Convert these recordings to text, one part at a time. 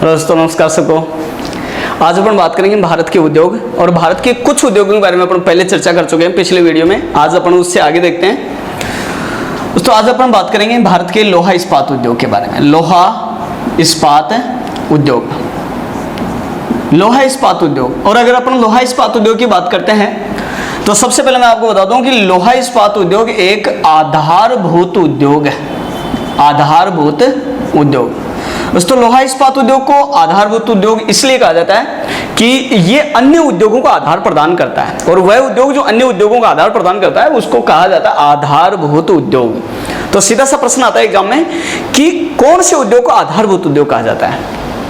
दोस्तों नमस्कार सबको। आज अपन बात करेंगे भारत के उद्योग और भारत के कुछ उद्योगों के बारे में अपन पहले चर्चा कर चुके हैं पिछले वीडियो में। आज अपन उससे आगे देखते हैं। दोस्तों आज अपन बात करेंगे भारत के लोहा इस्पात उद्योग के बारे में। लोहा इस्पात उद्योग, लोहा इस्पात उद्योग। और अगर अपन लोहा इस्पात उद्योग की बात करते हैं तो सबसे पहले मैं आपको बता दूं कि लोहा इस्पात उद्योग एक आधारभूत उद्योग है। आधारभूत उद्योग। दोस्तों लोहा इस्पात उद्योग को आधारभूत उद्योग इसलिए कहा जाता है कि ये अन्य उद्योगों को आधार प्रदान करता है, और वह उद्योग जो अन्य उद्योगों का आधार प्रदान करता है उसको कहा जाता है आधारभूत उद्योग। तो सीधा सा प्रश्न आता है एग्जाम में कि कौन से उद्योग को आधारभूत उद्योग कहा जाता है,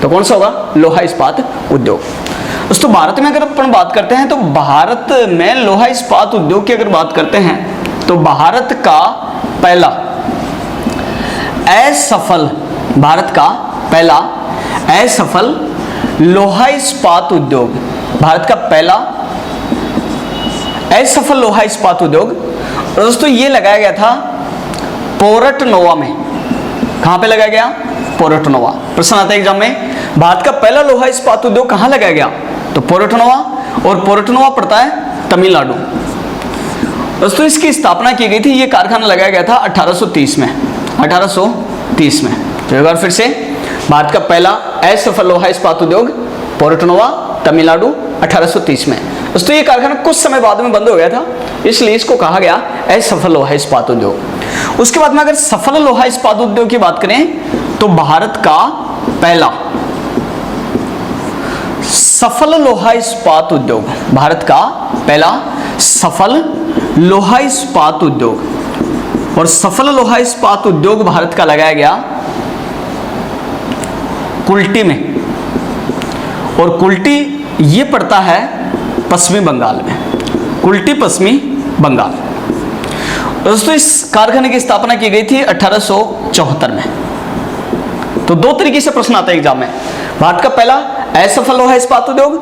तो कौन सा होगा? लोहा इस्पात उद्योग। दोस्तों भारत में अगर अपन बात करते हैं तो भारत में लोहा इस्पात उद्योग की अगर बात करते हैं तो भारत का पहला असफल लोहा इस्पात उद्योग, भारत का पहला असफल लोहा इस्पात उद्योग दोस्तों ये लगाया गया था पोर्ट-नोवा में। कहां पे लगाया गया? पोर्ट-नोवा। प्रश्न आता है एग्जाम में, भारत का पहला लोहा इस्पात उद्योग कहां लगाया गया? तो पोर्ट-नोवा, और पोर्ट-नोवा पड़ता है तमिलनाडु। दोस्तों इसकी स्थापना की गई थी, ये कारखाना लगाया गया था 1830 में। 1830 में। तो एक बार फिर से, भारत का पहला असफल लोहा इस्पात उद्योग पोर्ट-नोवा तमिलनाडु 1830 में। दोस्तों ये कारखाना कुछ समय बाद में बंद हो गया था, इसलिए इसको कहा गया असफल लोहा इस्पात उद्योग। उसके बाद में अगर सफल लोहा इस्पात उद्योग की बात करें तो भारत का पहला सफल लोहा इस्पात उद्योग, भारत का पहला सफल लोहा इस्पात उद्योग, और सफल लोहा इस्पात उद्योग भारत का लगाया गया कुल्टी में। और कुल्टी ये पड़ता है पश्चिमी बंगाल में। कुल्टी पश्चिमी बंगाल। दोस्तों इस कारखाने की स्थापना की गई थी 1874 में। तो दो तरीके से प्रश्न आता है एग्जाम में। भारत का पहला असफल लोहा इस्पात उद्योग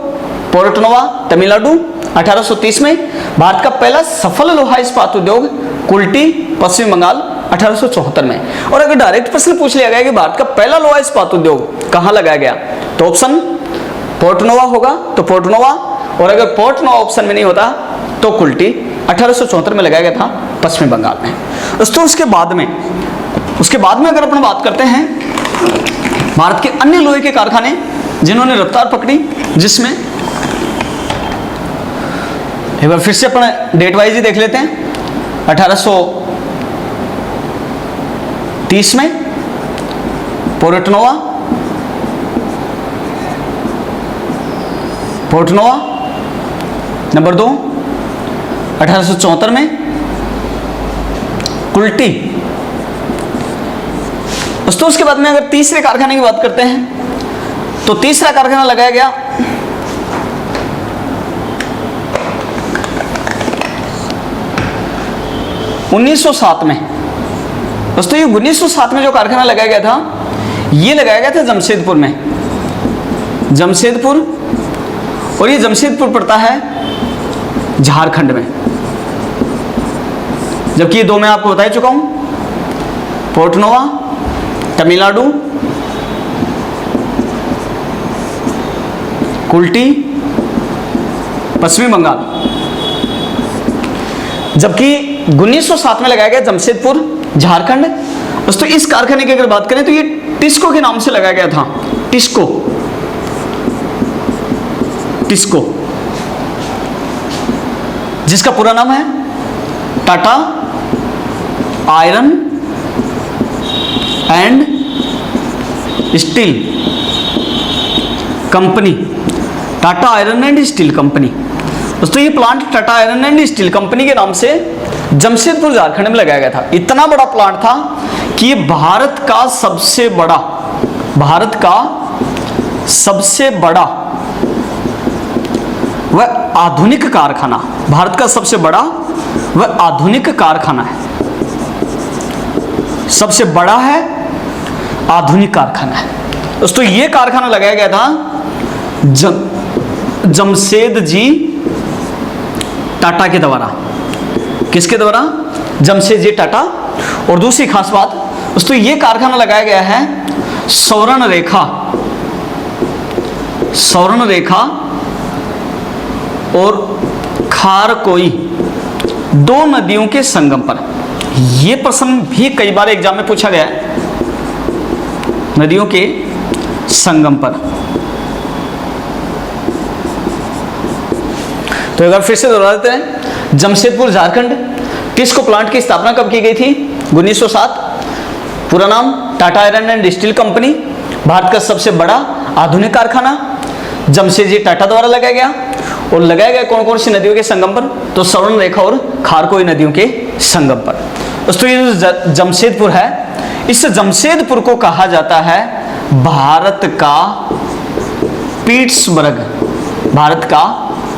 पोर्ट-नोवा तमिलनाडु 1830 में। भारत का पहला सफल लोहा इस्पात उद्योग कुल्टी पश्चिम बंगाल 1874 में। और अगर डायरेक्ट प्रश्न पूछ लिया गया कि भारत का पहला लोहा इस्पात उद्योग कहां लगाया गया, तो ऑप्शन पोर्ट-नोवा होगा, तो पोर्ट-नोवा। और अगर पोर्ट-नोवा ऑप्शन में नहीं होता तो कुल्टी 1874 में लगाया गया था पश्चिमी बंगाल में। दोस्तों उसके बाद में अगर अपन बात करते हैं भारत के अन्य लोहे के कारखाने जिन्होंने रफ्तार पकड़ी, जिसमें एक बार फिर से अपन डेट वाइज ही देख लेते हैं। 1830 में पोर्ट-नोवा नंबर 2, 1874 में कुल्टी। दोस्तों उसके बाद में अगर तीसरे कारखाने की बात करते हैं तो तीसरा कारखाना लगाया गया 1907 में। दोस्तों ये 1907 में जो कारखाना लगाया गया था, ये लगाया गया था जमशेदपुर में। जमशेदपुर, और ये जमशेदपुर पड़ता है झारखंड में। जबकि ये दो मैं आपको बता चुका हूं, पोर्ट-नोवा तमिलनाडु, कुल्टी पश्चिमी बंगाल। जबकि 1907 में लगाया गया जमशेदपुर झारखंड। दोस्तों इस कारखाने की अगर बात करें तो ये टिस्को के नाम से लगाया गया था। टिस्को जिसका पूरा नाम है Tata iron and steel company. Tata iron and steel company. दोस्तों ये plant Tata iron and steel company के नाम से जमशेदपुर झारखंड में लगाया गया था। इतना बड़ा प्लांट था कि ये भारत का सबसे बड़ा वह आधुनिक कारखाना, भारत का सबसे बड़ा वह आधुनिक कारखाना है। सबसे बड़ा है, आधुनिक कारखाना है। दोस्तों ये कारखाना लगाया गया था जमशेद जी टाटा के द्वारा। किसके द्वारा? जमशेद जी टाटा। और दूसरी खास बात दोस्तों, ये कारखाना लगाया गया है स्वर्ण रेखा स्वर्णरेखा और खारकोई दो नदियों के संगम पर। यह प्रश्न भी कई बार एग्जाम में पूछा गया है, नदियों के संगम पर। तो एक बार फिर से दोहरा देते हैं, जमशेदपुर झारखंड, टिस्को प्लांट की स्थापना कब की गई थी? 1907। पूरा नाम Tata iron and steel company, Bharat का सबसे बड़ा आधुनिक कारखाना जमशेदजी टाटा द्वारा लगाया गया। और लगाया गया कौन कौन सी नदियों के संगम पर? तो स्वर्णरेखा और खारकोई नदियों के संगम पर। दोस्तों ये जो जमशेदपुर है, इस जमशेदपुर को कहा जाता है भारत का पीट्सबर्ग। भारत का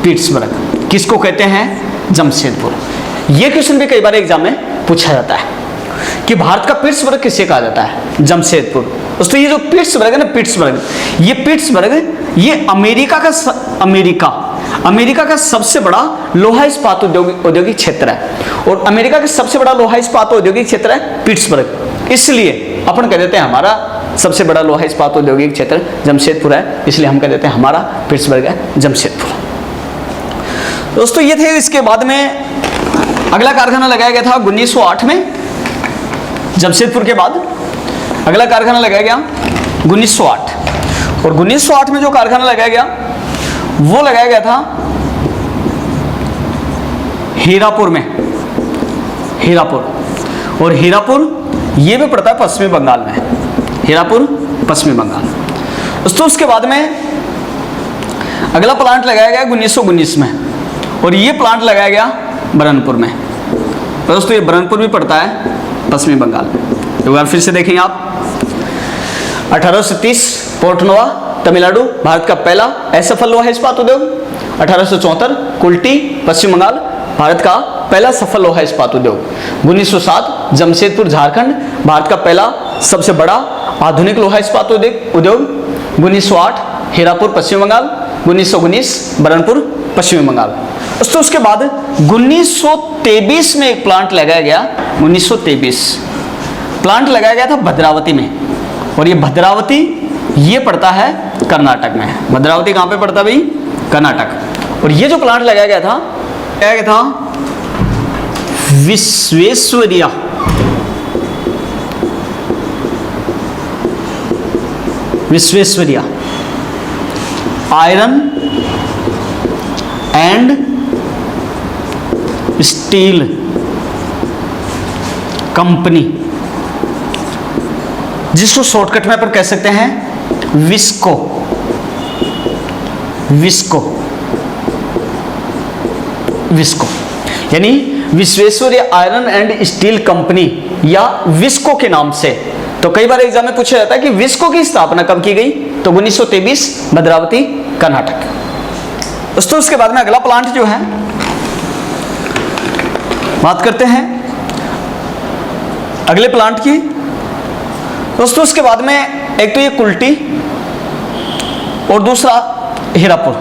पीट्सबर्ग किसको कहते हैं? जमशेदपुर। यह क्वेश्चन भी कई बार एग्जाम में पूछा जाता है कि भारत का पीट्सबर्ग किसे कहा जाता है? जमशेदपुर। दोस्तों ये जो पीट्सबर्ग है ना, पीट्सबर्ग, ये पीट्सबर्ग ये अमेरिका का सबसे बड़ा लोहा इस्पात औद्योगिक क्षेत्र है। और अमेरिका का सबसे बड़ा लोहा इस्पात औद्योगिक क्षेत्र है पीट्सबर्ग। इसलिए अपन कह देते हैं हमारा सबसे बड़ा लोहा इस्पात औद्योगिक क्षेत्र जमशेदपुर है, इसलिए हम कह देते हैं हमारा पीट्सबर्ग है जमशेदपुर। दोस्तों ये थे। इसके बाद में अगला कारखाना लगाया गया था 1908 में। जमशेदपुर के बाद अगला कारखाना लगाया गया 1908। और 1908 में जो कारखाना लगाया गया वो लगाया गया था हीरापुर में। हीरापुर, और हीरापुर ये भी पड़ता है पश्चिमी बंगाल में। हीरापुर पश्चिमी बंगाल। दोस्तों उसके बाद में अगला प्लांट लगाया गया 1919 में, और ये प्लांट लगाया गया बरनपुर में। तो दोस्तों ये बरनपुर भी पड़ता है पश्चिमी बंगाल में। एक बार फिर से देखेंगे आप, 1830 पोर्ट नोवा तमिलनाडु, भारत का पहला असफल लोहा इस्पात उद्योग। 1874 कुल्टी पश्चिम बंगाल, भारत का पहला सफल लोहा इस्पात उद्योग। 1907 जमशेदपुर झारखंड, भारत का पहला सबसे बड़ा आधुनिक लोहा इस्पात उद्योग। 1908 हीरापुर पश्चिम बंगाल, 1919 बरनपुर पश्चिमी बंगाल। दोस्तों उसके बाद 1923 में एक प्लांट लगाया गया। 1923 प्लांट लगाया गया था भद्रावती में, और ये भद्रावती ये पड़ता है कर्नाटक में। भद्रावती कहाँ पे पड़ता है भाई? कर्नाटक। और ये जो प्लांट लगाया गया था Visvesvaraya iron and steel company, जिसको शॉर्टकट में अपन कह सकते हैं विस्को। यानी Visvesvaraya iron and steel company या विस्को के नाम से। तो कई बार एग्जाम में पूछा जाता है कि विस्को की स्थापना कब की गई? तो 1923 भद्रावती कर्नाटक। दोस्तों उसके बाद में अगला प्लांट जो है, बात करते हैं अगले प्लांट की। दोस्तों उसके बाद में एक तो ये कुल्टी और दूसरा हीरापुर,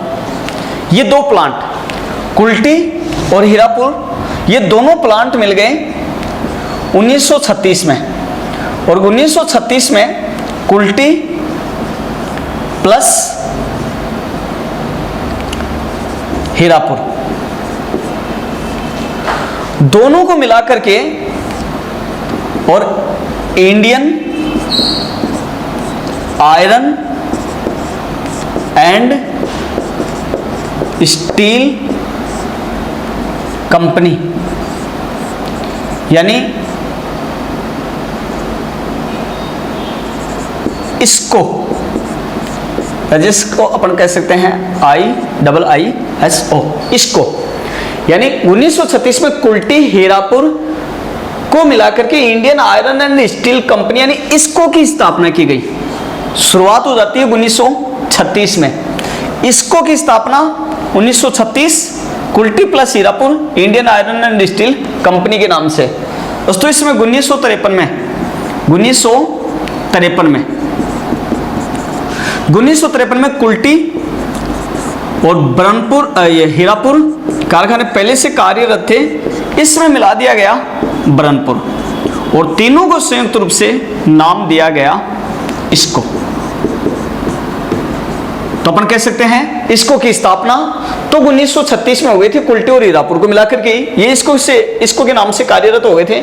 ये दो प्लांट कुल्टी और हीरापुर, ये दोनों प्लांट मिल गए 1936 में। और 1936 में कुल्टी प्लस हीरापुर दोनों को मिलाकर के और Indian iron and steel company, यानी इसको, जिसको अपन कह सकते हैं IIISO, इसको, यानी 1936 में कुल्टी हीरापुर को मिलाकर के Indian iron and steel company यानी इसको की स्थापना की गई। शुरुआत हो जाती है 1936 में। इसको की स्थापना 1936 Kulti plus Hirapur Indian iron and steel company के नाम से। दोस्तों इसमें 1953 में कुल्टी और बरनपुर हीरापुर कारखाने पहले से कार्यरत थे, इसमें मिला दिया गया बरनपुर और तीनों को संयुक्त रूप से नाम दिया गया इसको। तो अपन कह सकते हैं इसको की स्थापना तो 1936 में हो गई थी। कुल्टी और हीरापुर को मिलाकर के ये इसको के नाम से कार्यरत हो गए थे,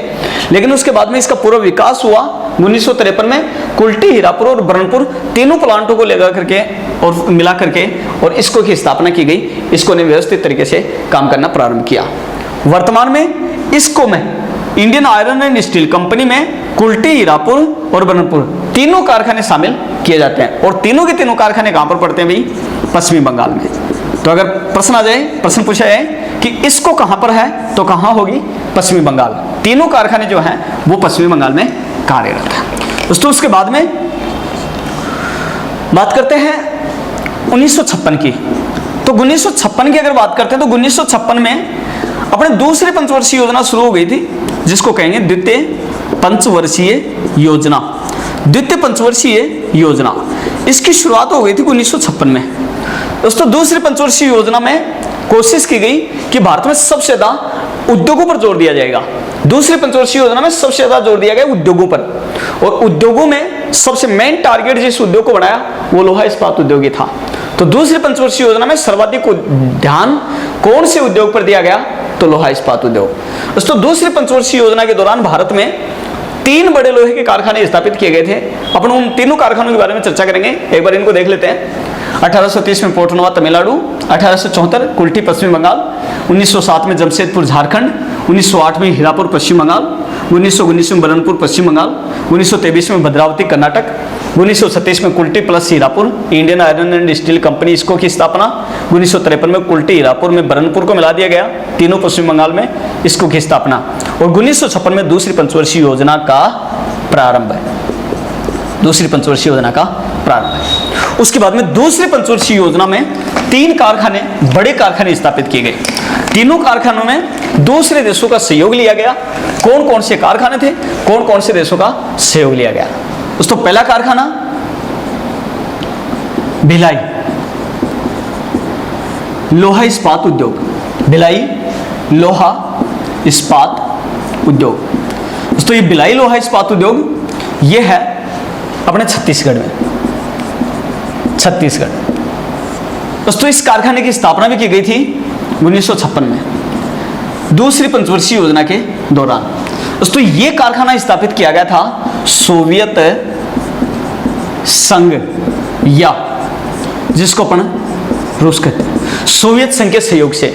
लेकिन उसके बाद में इसका पूरा विकास हुआ 1953 में। कुल्टी, हीरापुर और बरनपुर तीनों प्लांटों को लगा करके और मिला करके और इसको की स्थापना की गई। इसको ने व्यवस्थित तरीके से काम करना प्रारंभ किया। वर्तमान में इसको में Indian iron and steel company में कुल्टी, हीरापुर और बरनपुर तीनों कारखाने शामिल किए जाते हैं, और तीनों के तीनों कारखाने कहां पर पड़ते हैं भाई? पश्चिमी बंगाल में। तो अगर प्रश्न आ जाए, प्रश्न पूछा जाए कि इसको कहां पर है, तो कहां होगी? पश्चिमी बंगाल। तीनों कारखाने जो हैं वो पश्चिमी बंगाल में कार्यरत है। दोस्तों उसके बाद में बात करते हैं 1956 की। तो 1956 की अगर बात करते हैं तो 1956 में अपने दूसरी पंचवर्षीय योजना शुरू हो गई थी, जिसको कहेंगे द्वितीय पंचवर्षीय योजना। द्वितीय पंचवर्षीय योजना इसकी शुरुआत हो गई थी 1956 में। दोस्तों दूसरी पंचवर्षीय योजना में कोशिश की गई कि भारत में सबसे ज्यादा उद्योगों पर जोर दिया जाएगा। दूसरी पंचवर्षीय योजना में सबसे ज्यादा जोर दिया गया उद्योगों पर, और उद्योगों में सबसे मेन टारगेट जिस उद्योग को बनाया वो लोहा इस्पात उद्योग ही था। तो दूसरी पंचवर्षीय योजना में सर्वाधिक ध्यान कौन से उद्योग पर दिया गया? तो लोहा इस्पात उद्योग। दोस्तों दूसरी पंचवर्षीय योजना के दौरान भारत में 3 बड़े लोहे के कारखाने स्थापित किए गए थे। अपन उन तीनों कारखानों के बारे में चर्चा करेंगे, एक बार इनको देख लेते हैं। 1830 में पोर्टनोवा तमिलनाडु, 1874 कुल्टी पश्चिम बंगाल, 1907 में जमशेदपुर झारखंड, 1908 में हीरापुर पश्चिम बंगाल, 1919 में बरनपुर पश्चिम बंगाल, 1923 में भद्रावती कर्नाटक, 1936 में Kulti plus Hirapur Indian iron and steel company इसको की स्थापना, 1953 में कुल्टी हीरापुर में बरनपुर को मिला दिया गया, तीनों पश्चिम बंगाल में इसको की स्थापना, और 1956 में दूसरी पंचवर्षीय योजना का प्रारंभ है। दूसरी पंचवर्षीय योजना का प्रारंभ है। उसके बाद में दूसरी पंचवर्षीय योजना में 3 कारखाने, बड़े कारखाने स्थापित किए गए। तीनों कारखानों में दूसरे देशों का सहयोग लिया गया। कौन कौन से कारखाने थे, कौन कौन से देशों का सहयोग लिया गया? दोस्तों पहला कारखाना भिलाई लोहा इस्पात उद्योग, भिलाई लोहा इस्पात उद्योग। दोस्तों ये भिलाई लोहा इस्पात उद्योग ये है अपने छत्तीसगढ़ में, छत्तीसगढ़। दोस्तों इस कारखाने की स्थापना भी की गई थी 1956 में, दूसरी पंचवर्षीय योजना के दौरान। दोस्तों ये कारखाना स्थापित किया गया था सोवियत संघ, या जिसको अपन रूस कहते हैं, सोवियत संघ के सहयोग से।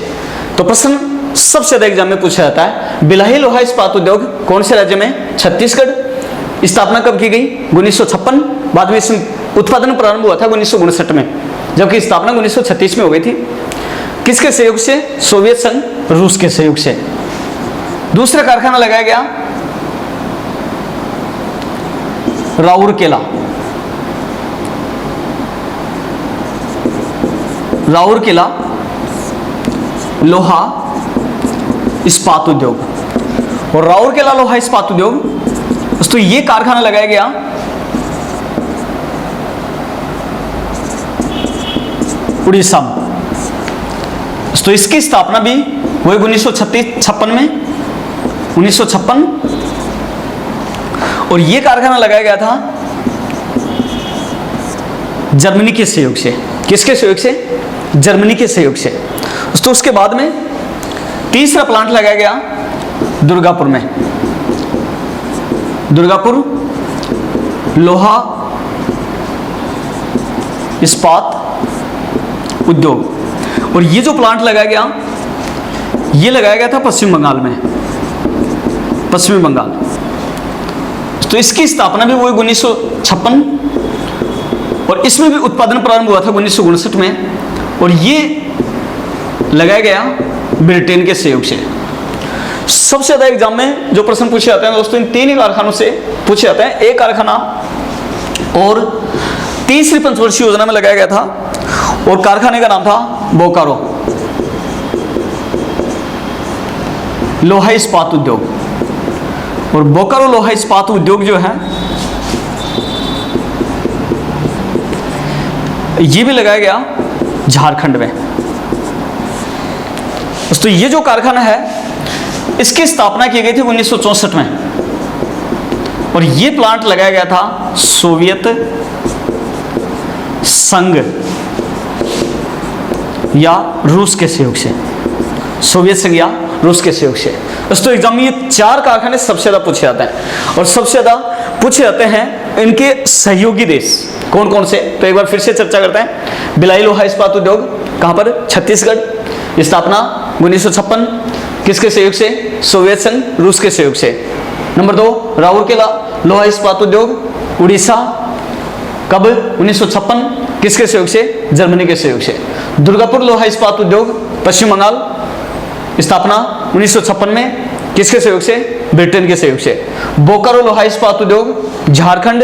तो प्रश्न सबसे ज्यादा एग्जाम में पूछा जाता है, भिलाई लोहा इस्पात उद्योग कौन से राज्य में? छत्तीसगढ़। स्थापना कब की गई? 1956। बाद में इसमें उत्पादन प्रारंभ हुआ था 1959 में, जबकि स्थापना 1936 में हो गई थी। किसके सहयोग से? सोवियत संघ, रूस के सहयोग से। दूसरा कारखाना लगाया गया राउरकेला, राउरकेला लोहा इस्पात उद्योग। और राउरकेला लोहा इस्पात उद्योग, दोस्तों ये कारखाना लगाया गया उड़ीसा में। तो इसकी स्थापना भी वही 1956 में, 1956। और यह कारखाना लगाया गया था जर्मनी के सहयोग से। किसके सहयोग से? जर्मनी के सहयोग से। तो उसके बाद में तीसरा प्लांट लगाया गया दुर्गापुर में, दुर्गापुर लोहा इस्पात उद्योग। और ये जो प्लांट लगाया गया, ये लगाया गया था पश्चिम बंगाल में, पश्चिमी बंगाल। तो इसकी स्थापना भी वही 1956, और इसमें भी उत्पादन प्रारंभ हुआ था 1959 में। और ये लगाया गया ब्रिटेन के सहयोग से। सबसे ज्यादा एग्जाम में जो प्रश्न पूछे जाते हैं दोस्तों, इन 3 ही कारखानों से पूछे जाते हैं। एक कारखाना और तीसरी पंचवर्षीय योजना में लगाया गया था, और कारखाने का नाम था बोकारो लोहा इस्पात उद्योग। और बोकारो लोहा इस्पात उद्योग जो है, ये भी लगाया गया झारखंड में। दोस्तों ये जो कारखाना है, इसकी स्थापना की गई थी 1964 में, और ये प्लांट लगाया गया था सोवियत संघ या रूस के सहयोग से, सोवियत संघ या रूस के सहयोग से। दोस्तों एग्जाम में ये 4 कारखाने सबसे ज्यादा पूछे जाते हैं और सबसे ज्यादा पूछे जाते हैं इनके सहयोगी देश कौन कौन से। तो एक बार फिर से चर्चा करते हैं। भिलाई लोहा इस्पात उद्योग कहां पर, छत्तीसगढ़, स्थापना 1956, किसके सहयोग से, सोवियत संघ रूस के सहयोग से। नंबर 2 राउरकेला लोहा इस्पात उद्योग उड़ीसा, कब, 1956, किसके सहयोग से, जर्मनी के सहयोग से। दुर्गापुर लोहा इस्पात उद्योग पश्चिम बंगाल, स्थापना 1956 में, किसके सहयोग से, ब्रिटेन के सहयोग से। बोकारो लोहा इस्पात उद्योग झारखंड,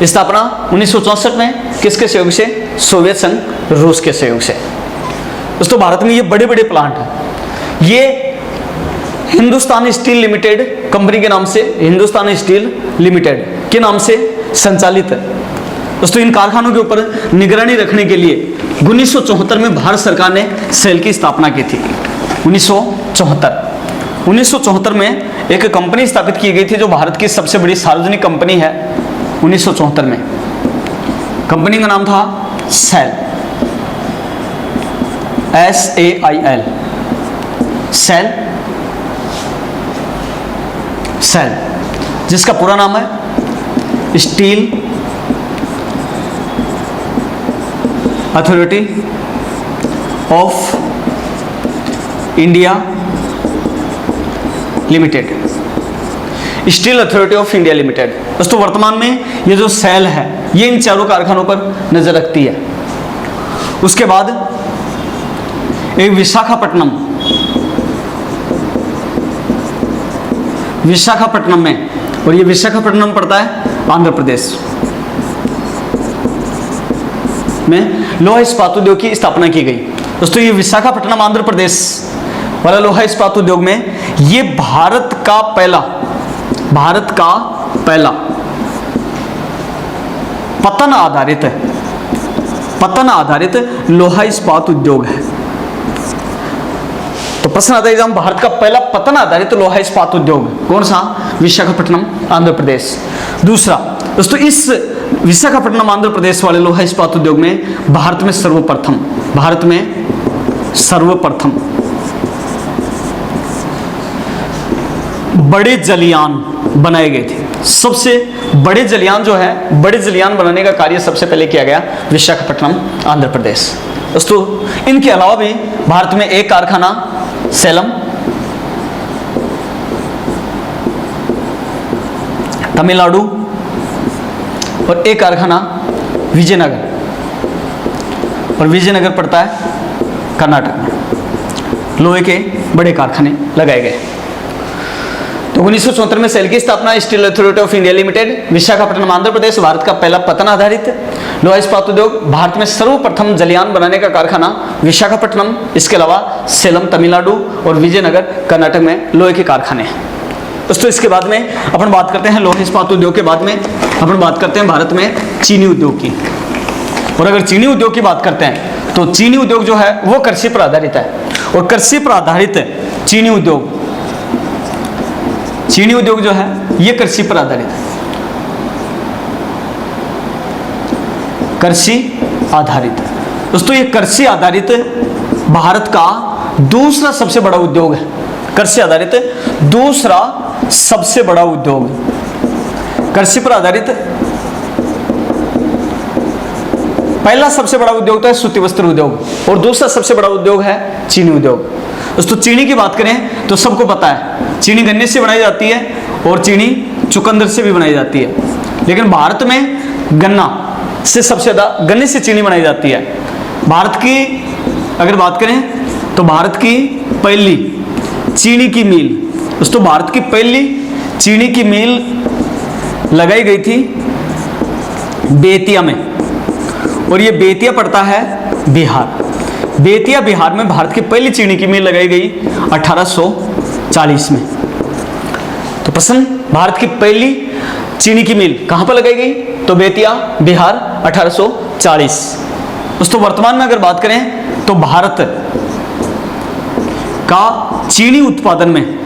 स्थापना 1964 में, किसके सहयोग से, सोवियत संघ रूस के सहयोग से। दोस्तों भारत में ये बड़े बड़े प्लांट हैं, ये हिंदुस्तान स्टील लिमिटेड कंपनी के नाम से, हिंदुस्तान स्टील लिमिटेड के नाम से संचालित है। दोस्तों इन कारखानों के ऊपर निगरानी रखने के लिए 1974 में भारत सरकार ने सेल की स्थापना की थी। 1974 में एक कंपनी स्थापित की गई थी जो भारत की सबसे बड़ी सार्वजनिक कंपनी है। 1974 में कंपनी का नाम था सेल, SAIL, सेल, सेल, जिसका पूरा नाम है steel authority of India limited, steel authority of India limited. दोस्तों वर्तमान में ये जो सेल है ये इन 4 कारखानों पर नजर रखती है। उसके बाद एक विशाखापट्टनम में, और ये विशाखापट्टनम पड़ता है आंध्र प्रदेश में, लोहा इस्पात उद्योग की स्थापना की गई। दोस्तों ये विशाखापट्टनम आंध्र प्रदेश वाला लोहा इस्पात उद्योग में ये भारत का पहला पतन आधारित लोहा इस्पात उद्योग है। तो प्रश्न आता है एग्जाम, भारत का पहला पतन आधारित लोहा इस्पात उद्योग कौन सा, विशाखापट्टनम आंध्र प्रदेश। दूसरा दोस्तों इस विशाखापट्टनम आंध्र प्रदेश वाले लोहा इस्पात उद्योग में भारत में सर्वप्रथम बड़े जलियान बनाए गए थे। सबसे बड़े जलियान जो है, बड़े जलियान बनाने का कार्य सबसे पहले किया गया विशाखापट्टनम आंध्र प्रदेश। दोस्तों इनके अलावा भी भारत में एक कारखाना सेलम, तमिलनाडु, और एक कारखाना विजयनगर, और विजयनगर पड़ता है कर्नाटक में। लोहे के बड़े कारखाने लगाए गए। तो 1974 में सेल की स्थापना, steel authority of India limited, Visakhapatnam Andhra Pradesh, Bharat का पहला पतन आधारित लोहा इस्पात उद्योग, भारत में सर्वप्रथम जलियान बनाने का कारखाना विशाखापट्टनम, इसके अलावा सेलम तमिलनाडु और विजयनगर कर्नाटक में लोहे के कारखाने हैं। दोस्तों इसके बाद में अपन बात करते हैं लोहा इस्पात उद्योग के बाद में अपन बात करते हैं भारत में चीनी उद्योग की। और अगर चीनी उद्योग की बात करते हैं तो चीनी उद्योग जो है वो कृषि पर आधारित है, और कृषि पर आधारित चीनी उद्योग जो है ये कृषि पर आधारित है, कृषि आधारित। दोस्तों ये कृषि आधारित भारत का दूसरा सबसे बड़ा उद्योग है। कृषि आधारित दूसरा सबसे बड़ा उद्योग, कृषि पर आधारित पहला सबसे बड़ा उद्योग तो है सूती वस्त्र उद्योग, और दूसरा सबसे बड़ा उद्योग है चीनी उद्योग। दोस्तों चीनी की बात करें तो सबको पता है चीनी गन्ने से बनाई जाती है और चीनी चुकंदर से भी बनाई जाती है, लेकिन भारत में गन्ना से सबसे ज्यादा, गन्ने से चीनी बनाई जाती है। भारत की अगर बात करें तो भारत की पहली चीनी की मिल, दोस्तों भारत की पहली चीनी की मिल लगाई गई थी बेतिया में, और ये बेतिया पड़ता है बिहार। बेतिया बिहार में भारत की पहली चीनी की मिल लगाई गई 1840 में। तो प्रश्न, भारत की पहली चीनी की मिल कहां पर लगाई गई, तो बेतिया बिहार 1840। दोस्तों वर्तमान में अगर बात करें तो भारत का चीनी उत्पादन में,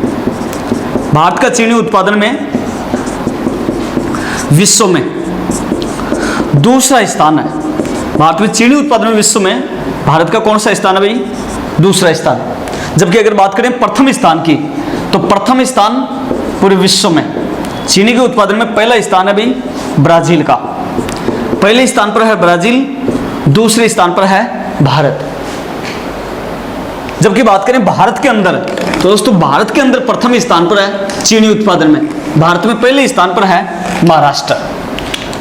भारत का चीनी उत्पादन में विश्व में दूसरा स्थान है। भारत में चीनी उत्पादन में विश्व में भारत का कौन सा स्थान है भाई? दूसरा स्थान। जबकि अगर बात करें प्रथम स्थान की, तो प्रथम स्थान पूरे विश्व में चीनी के उत्पादन में पहला स्थान है भाई ब्राजील का। पहले स्थान पर है ब्राजील, दूसरे स्थान पर है भारत। जबकि बात करें भारत के अंदर, तो दोस्तों भारत के अंदर प्रथम स्थान पर है चीनी उत्पादन में, भारत में पहले स्थान पर है महाराष्ट्र।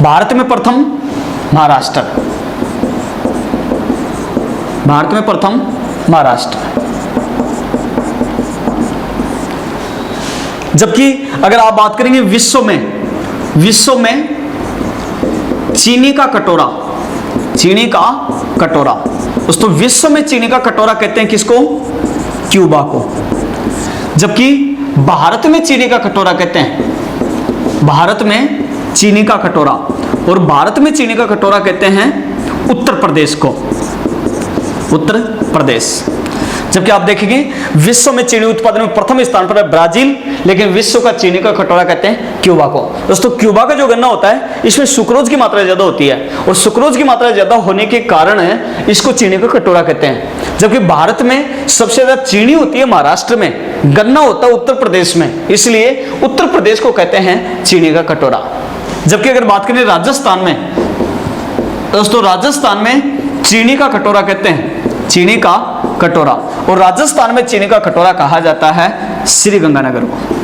भारत में प्रथम महाराष्ट्र, भारत में प्रथम महाराष्ट्र। जबकि अगर आप बात करेंगे विश्व में चीनी का कटोरा, चीनी का कटोरा, दोस्तों विश्व में चीनी का कटोरा कहते हैं किसको? क्यूबा को। जबकि भारत में चीनी का कटोरा कहते हैं, भारत में चीनी का कटोरा, और भारत में चीनी का कटोरा कहते हैं उत्तर प्रदेश को, उत्तर प्रदेश। जबकि आप देखेंगे विश्व में चीनी उत्पादन में प्रथम स्थान पर है ब्राजील, लेकिन विश्व का चीनी का कटोरा कहते हैं क्यूबा को। दोस्तों क्यूबा का जो गन्ना होता है इसमें सुक्रोज की मात्रा ज्यादा होती है, और सुक्रोज की मात्रा ज्यादा होने के कारण इसको चीनी का कटोरा कहते हैं। जबकि भारत में सबसे ज्यादा चीनी होती है महाराष्ट्र में, गन्ना होता है उत्तर प्रदेश में, इसलिए उत्तर प्रदेश को कहते हैं चीनी का कटोरा। जबकि अगर बात करें राजस्थान में, दोस्तों राजस्थान में चीनी का कटोरा कहते हैं, चीनी का कटोरा, और राजस्थान में चीनी का कटोरा कहा जाता है श्री गंगानगर को।